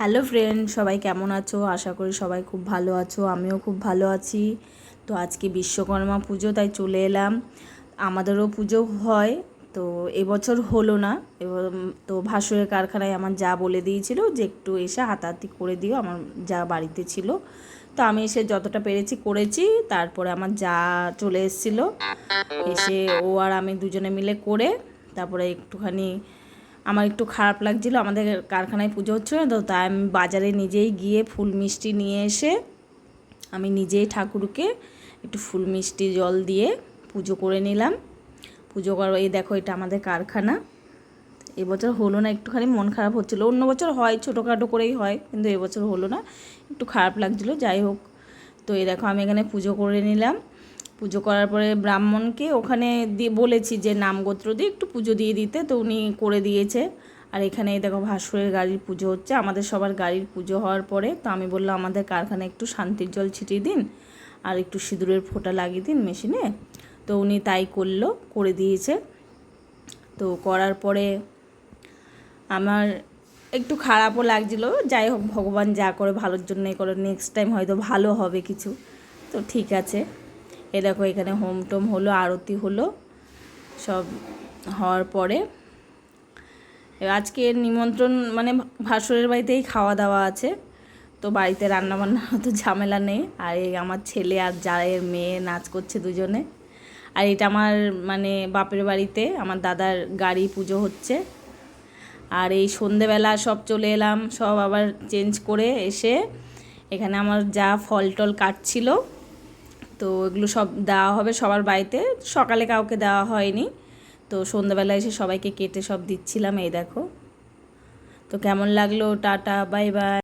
Hello friend, সবাই কেমন আছো? আশা করি সবাই খুব ভালো আছো। আমিও খুব ভালো আছি। তো আজকে বিশ্বকর্মা পুজো, তাই চলে এলাম। আমাদেরও পুজো হয়, তো এবছর হলো না। তো ভাসুরের কারখানায় আমার যা বলে দিয়েছিল যে একটু এসে হাতাহাতি করে দিও, আমার যা বাড়িতে ছিল। তো আমি এসে যতটা পেরেছি করেছি। তারপরে আমার যা চলে এসেছিলো, এসে ও আর আমি দুজনে মিলে করে তারপরে একটুখানি আমার একটু খারাপ লাগছিলো, আমাদের কারখানায় পুজো হচ্ছে না তো, তাই আমি বাজারে নিজেই গিয়ে ফুল মিষ্টি নিয়ে এসে আমি নিজেই ঠাকুরকে একটু ফুল মিষ্টি জল দিয়ে পুজো করে নিলাম। পুজো করো, এই দেখো এটা আমাদের কারখানা। এবছর হলো না, একটুখানি মন খারাপ হচ্ছিলো। অন্য বছর হয়, ছোটোখাটো করেই হয়, কিন্তু এবছর হলো না, একটু খারাপ লাগছিলো। যাই হোক, তো এই দেখো আমি এখানে পুজো করে নিলাম। পুজো করার পরে ব্রাহ্মণকে ওখানে দিয়ে বলেছি যে নামগোত্র দিয়ে একটু পুজো দিয়ে দিতে, তো উনি করে দিয়েছে। আর এখানে দেখো ভাসুরের গাড়ির পুজো হচ্ছে, আমাদের সবার গাড়ির পুজো হওয়ার পরে তো আমি বললাম আমাদের কারখানায় একটু শান্তির জল ছিটিয়ে দিন আর একটু সিঁদুরের ফোঁটা লাগিয়ে দিন মেশিনে। তো উনি তাই করে দিয়েছে। তো করার পরে আমার একটু খারাপও লাগছিলো। যাই হোক, ভগবান যা করে ভালোর জন্যই করে, নেক্সট টাইম হয়তো ভালো হবে কিছু। তো ঠিক আছে, এ দেখো এখানে হোম টোম হলো, আরতি হলো, সব হওয়ার পরে আজকে নিমন্ত্রণ মানে ভাসুরের বাড়িতেই খাওয়া দাওয়া আছে। তো বাড়িতে রান্নাবান্না তো ঝামেলা নেই। আর এই আমার ছেলে আর জায়ের মেয়ে নাচ করছে দুজনে। আর এটা আমার মানে বাপের বাড়িতে আমার দাদার গাড়ি পুজো হচ্ছে। আর এই সন্ধেবেলা সব চলে এলাম, সব আবার চেঞ্জ করে এসে এখানে আমার যা ফল টল কাটছিল, তো এগুলো সব দেওয়া হবে সবার বাড়িতে। সকালে কাউকে দেওয়া হয়নি, তো সন্ধ্যাবেলা এসে সবাইকে কেটে সব দিচ্ছিলাম। এই দেখো, তো কেমন লাগলো? Tata, bye bye.